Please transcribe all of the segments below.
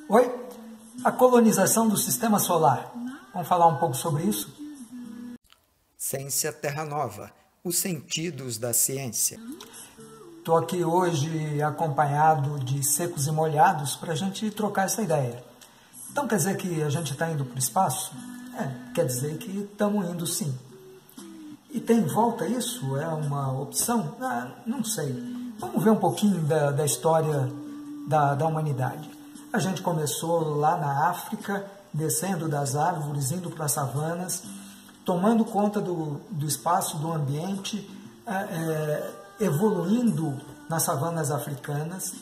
Oi? A colonização do sistema solar. Vamos falar um pouco sobre isso? Ciência Terra Nova, os sentidos da ciência. Estou aqui hoje acompanhado de secos e molhados para a gente trocar essa ideia. Então quer dizer que a gente está indo para o espaço? Quer dizer que estamos indo sim. E tem volta isso? É uma opção? Não sei. Vamos ver um pouquinho da história da humanidade. A gente começou lá na África, descendo das árvores, indo para as savanas, tomando conta do espaço, do ambiente, evoluindo nas savanas africanas,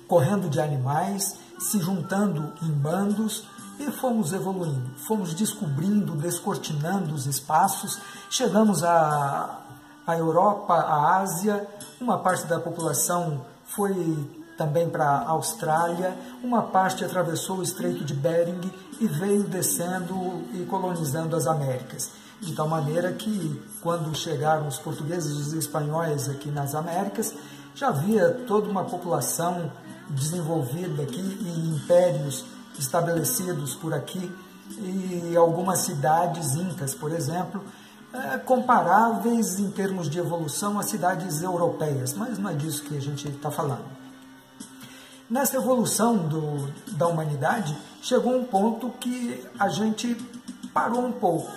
correndo de animais, se juntando em bandos, e fomos evoluindo, fomos descobrindo, descortinando os espaços, chegamos à Europa, à Ásia, uma parte da população foi também para a Austrália, uma parte atravessou o Estreito de Bering e veio descendo e colonizando as Américas. De tal maneira que, quando chegaram os portugueses e os espanhóis aqui nas Américas, já havia toda uma população desenvolvida aqui e impérios estabelecidos por aqui e algumas cidades incas, por exemplo, comparáveis em termos de evolução às cidades europeias, mas não é disso que a gente está falando. Nessa evolução da humanidade, chegou um ponto que a gente parou um pouco,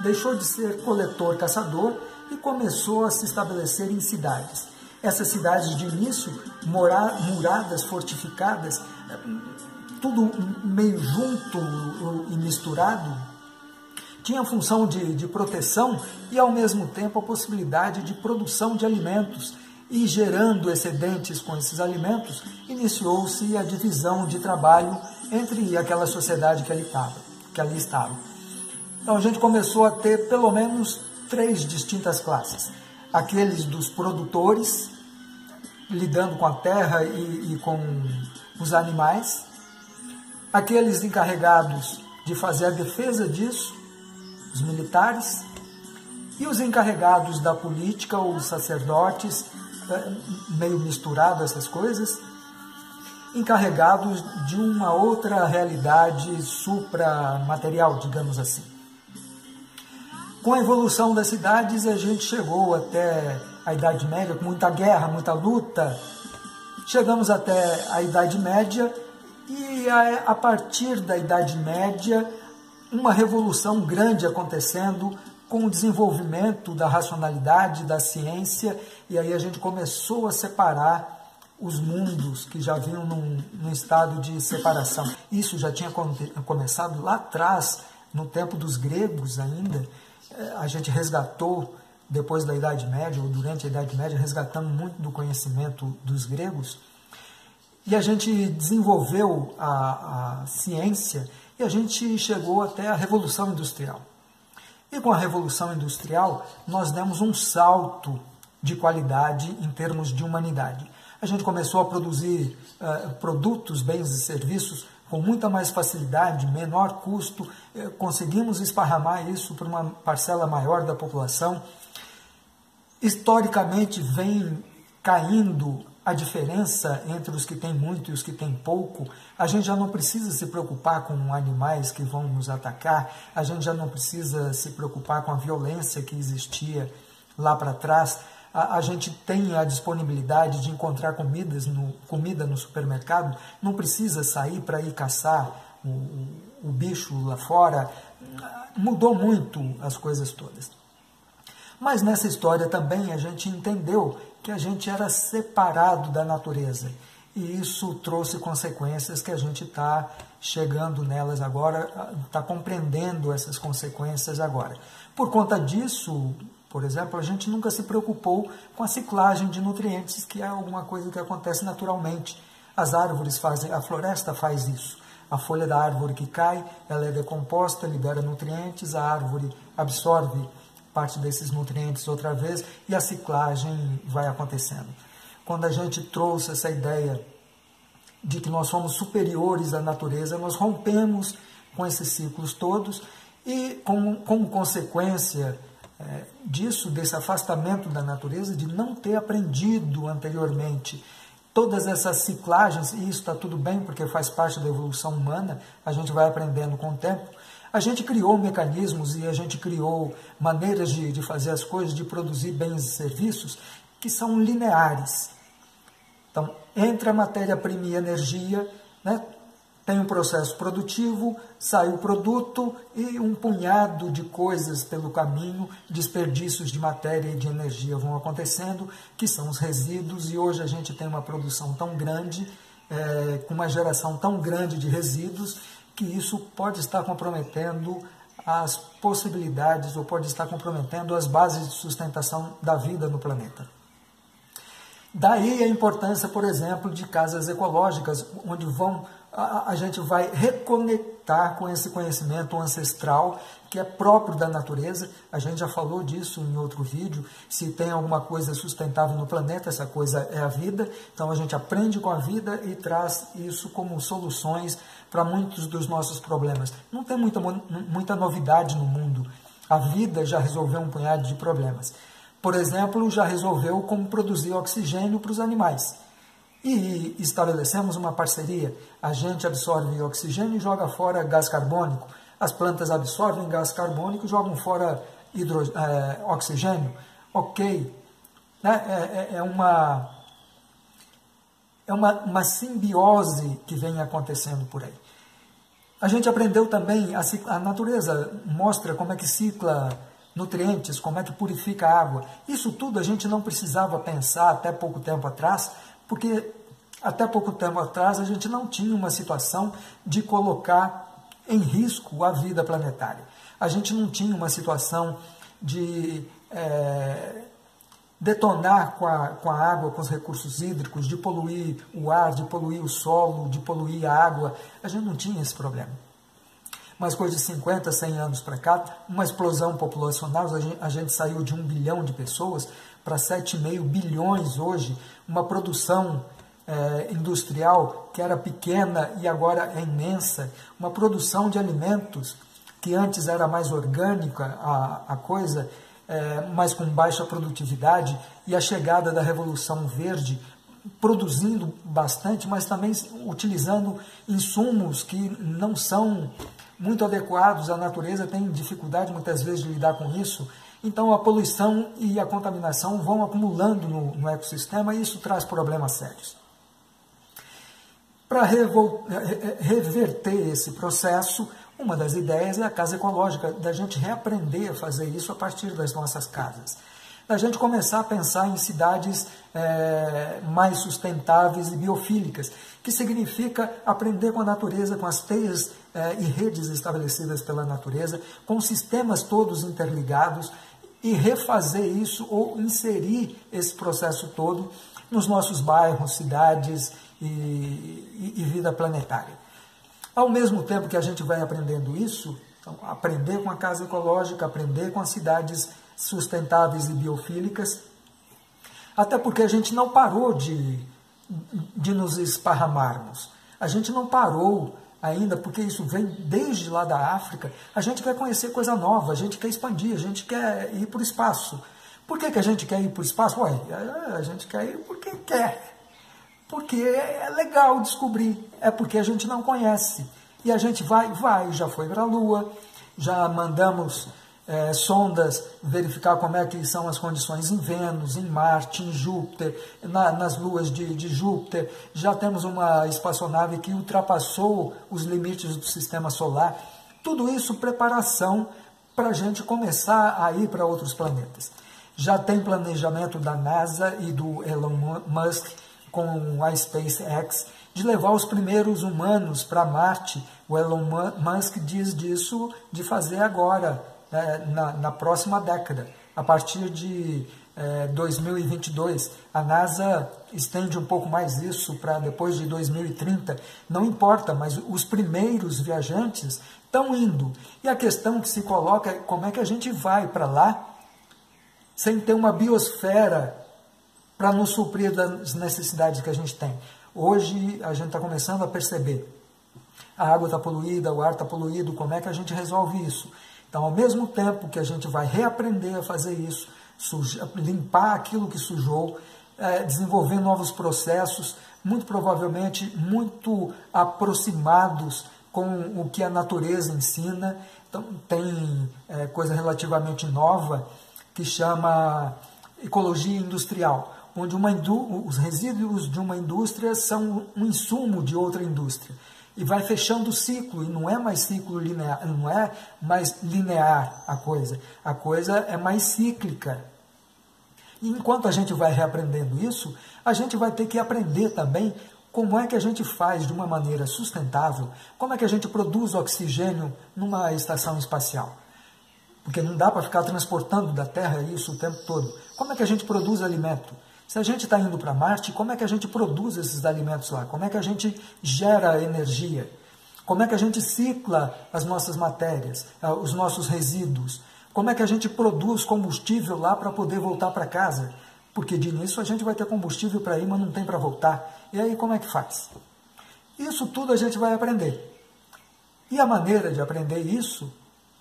deixou de ser coletor-caçador e começou a se estabelecer em cidades. Essas cidades de início, muradas, fortificadas, tudo meio junto e misturado, tinha a função de proteção e, ao mesmo tempo, a possibilidade de produção de alimentos. E, gerando excedentes com esses alimentos, iniciou-se a divisão de trabalho entre aquela sociedade que ali estava. Então, a gente começou a ter, pelo menos, 3 distintas classes. Aqueles dos produtores, lidando com a terra e com os animais, aqueles encarregados de fazer a defesa disso, os militares, e os encarregados da política, os sacerdotes, meio misturado essas coisas, encarregados de uma outra realidade supramaterial, digamos assim. Com a evolução das cidades, a gente chegou até a Idade Média, com muita guerra, muita luta. Chegamos até a Idade Média e, a partir da Idade Média, uma revolução grande acontecendo com o desenvolvimento da racionalidade, da ciência, e aí a gente começou a separar os mundos que já vinham num estado de separação. Isso já tinha começado lá atrás, no tempo dos gregos ainda. A gente resgatou, depois da Idade Média, ou durante a Idade Média, resgatamos muito do conhecimento dos gregos, e a gente desenvolveu a ciência, e a gente chegou até a Revolução Industrial. E com a Revolução Industrial, nós demos um salto de qualidade em termos de humanidade. A gente começou a produzir produtos, bens e serviços com muita mais facilidade, menor custo, conseguimos esparramar isso para uma parcela maior da população. Historicamente, vem caindo a diferença entre os que têm muito e os que têm pouco. A gente já não precisa se preocupar com animais que vão nos atacar, a gente já não precisa se preocupar com a violência que existia lá para trás. A gente tem a disponibilidade de encontrar comida no supermercado, não precisa sair para ir caçar o bicho lá fora. Mudou muito as coisas todas. Mas nessa história também a gente entendeu que a gente era separado da natureza. E isso trouxe consequências que a gente está chegando nelas agora, está compreendendo essas consequências agora. Por conta disso, por exemplo, a gente nunca se preocupou com a ciclagem de nutrientes, que é alguma coisa que acontece naturalmente. As árvores fazem, a floresta faz isso. A folha da árvore que cai, ela é decomposta, libera nutrientes, a árvore absorve parte desses nutrientes outra vez e a ciclagem vai acontecendo. Quando a gente trouxe essa ideia de que nós somos superiores à natureza, nós rompemos com esses ciclos todos e, como consequência disso, desse afastamento da natureza, de não ter aprendido anteriormente todas essas ciclagens, e isso está tudo bem porque faz parte da evolução humana, a gente vai aprendendo com o tempo. A gente criou mecanismos e a gente criou maneiras de fazer as coisas, de produzir bens e serviços que são lineares. Então, entre a matéria-prima e a energia, né, tem um processo produtivo, sai o produto e um punhado de coisas pelo caminho, desperdícios de matéria e de energia vão acontecendo, que são os resíduos, e hoje a gente tem uma produção tão grande, com uma geração tão grande de resíduos, que isso pode estar comprometendo as possibilidades ou pode estar comprometendo as bases de sustentação da vida no planeta. Daí a importância, por exemplo, de casas ecológicas, onde a gente vai reconectar com esse conhecimento ancestral que é próprio da natureza. A gente já falou disso em outro vídeo. Se tem alguma coisa sustentável no planeta, essa coisa é a vida. Então a gente aprende com a vida e traz isso como soluções para muitos dos nossos problemas. Não tem muita novidade no mundo. A vida já resolveu um punhado de problemas. Por exemplo, já resolveu como produzir oxigênio para os animais. E estabelecemos uma parceria. A gente absorve oxigênio e joga fora gás carbônico. As plantas absorvem gás carbônico e jogam fora oxigênio. Ok. É uma simbiose que vem acontecendo por aí. A gente aprendeu também, a natureza mostra como é que cicla nutrientes, como é que purifica a água. Isso tudo a gente não precisava pensar até pouco tempo atrás, porque até pouco tempo atrás a gente não tinha uma situação de colocar em risco a vida planetária. A gente não tinha uma situação de detonar com a água, com os recursos hídricos, de poluir o ar, de poluir o solo, de poluir a água. A gente não tinha esse problema. Mas coisa de 50, 100 anos para cá, uma explosão populacional, a gente saiu de 1 bilhão de pessoas para 7,5 bilhões hoje, uma produção industrial que era pequena e agora é imensa, uma produção de alimentos que antes era mais orgânica a coisa, mas com baixa produtividade, e a chegada da Revolução Verde produzindo bastante, mas também utilizando insumos que não são muito adequados. A natureza tem dificuldade muitas vezes de lidar com isso, então a poluição e a contaminação vão acumulando no ecossistema e isso traz problemas sérios. Para reverter esse processo, uma das ideias é a casa ecológica, da gente reaprender a fazer isso a partir das nossas casas. Da gente começar a pensar em cidades mais sustentáveis e biofílicas, que significa aprender com a natureza, com as teias e redes estabelecidas pela natureza, com sistemas todos interligados, e refazer isso ou inserir esse processo todo nos nossos bairros, cidades e vida planetária. Ao mesmo tempo que a gente vai aprendendo isso, então, aprender com a casa ecológica, aprender com as cidades sustentáveis e biofílicas, até porque a gente não parou de nos esparramarmos. A gente não parou ainda, porque isso vem desde lá da África. A gente quer conhecer coisa nova, a gente quer expandir, a gente quer ir para o espaço. Por que a gente quer ir para o espaço? Ué, a gente quer ir porque quer. Porque é legal descobrir, é porque a gente não conhece. E a gente já foi para a Lua, já mandamos sondas verificar como é que são as condições em Vênus, em Marte, em Júpiter, nas luas de Júpiter. Já temos uma espaçonave que ultrapassou os limites do sistema solar. Tudo isso preparação para a gente começar a ir para outros planetas. Já tem planejamento da NASA e do Elon Musk com a SpaceX de levar os primeiros humanos para Marte. O Elon Musk diz disso de fazer agora, na próxima década, a partir de 2022. A NASA estende um pouco mais isso para depois de 2030. Não importa, mas os primeiros viajantes estão indo. E a questão que se coloca é como é que a gente vai para lá sem ter uma biosfera para nos suprir das necessidades que a gente tem. Hoje a gente está começando a perceber. A água está poluída, o ar está poluído, como é que a gente resolve isso? Então, ao mesmo tempo que a gente vai reaprender a fazer isso, limpar aquilo que sujou, desenvolver novos processos, muito provavelmente muito aproximados com o que a natureza ensina. Então, tem coisa relativamente nova que chama ecologia industrial, onde os resíduos de uma indústria são um insumo de outra indústria. E vai fechando o ciclo, e não é mais ciclo linear, não é mais linear a coisa é mais cíclica. E enquanto a gente vai reaprendendo isso, a gente vai ter que aprender também como é que a gente faz de uma maneira sustentável, como é que a gente produz oxigênio numa estação espacial. Porque não dá para ficar transportando da Terra isso o tempo todo. Como é que a gente produz alimento? Se a gente está indo para Marte, como é que a gente produz esses alimentos lá? Como é que a gente gera energia? Como é que a gente cicla as nossas matérias, os nossos resíduos? Como é que a gente produz combustível lá para poder voltar para casa? Porque de início a gente vai ter combustível para ir, mas não tem para voltar. E aí como é que faz? Isso tudo a gente vai aprender. E a maneira de aprender isso,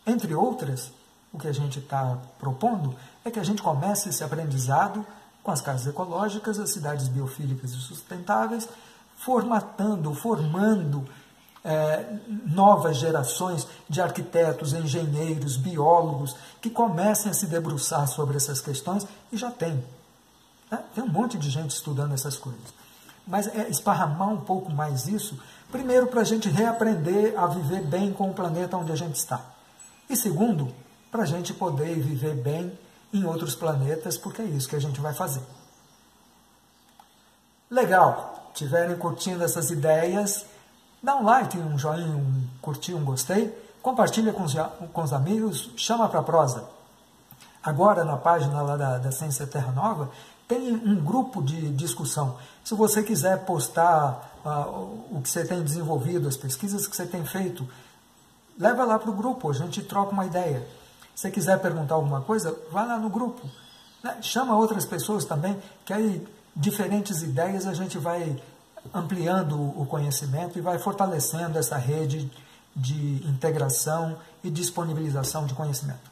entre outras, o que a gente está propondo, é que a gente comece esse aprendizado com as casas ecológicas, as cidades biofílicas e sustentáveis, formando novas gerações de arquitetos, engenheiros, biólogos, que comecem a se debruçar sobre essas questões, e já tem. Tem um monte de gente estudando essas coisas. Mas é esparramar um pouco mais isso, primeiro para a gente reaprender a viver bem com o planeta onde a gente está. E segundo, para a gente poder viver bem em outros planetas, porque é isso que a gente vai fazer. Legal! Estiverem curtindo essas ideias, dá um like, um joinha, um curtir, um gostei, compartilha com os amigos, chama para a prosa. Agora, na página lá da Ciência Terra Nova, tem um grupo de discussão. Se você quiser postar o que você tem desenvolvido, as pesquisas que você tem feito, leva lá para o grupo, a gente troca uma ideia. Se você quiser perguntar alguma coisa, vai lá no grupo. Chama outras pessoas também, que aí diferentes ideias a gente vai ampliando o conhecimento e vai fortalecendo essa rede de integração e disponibilização de conhecimento.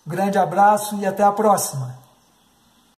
Grande abraço e até a próxima!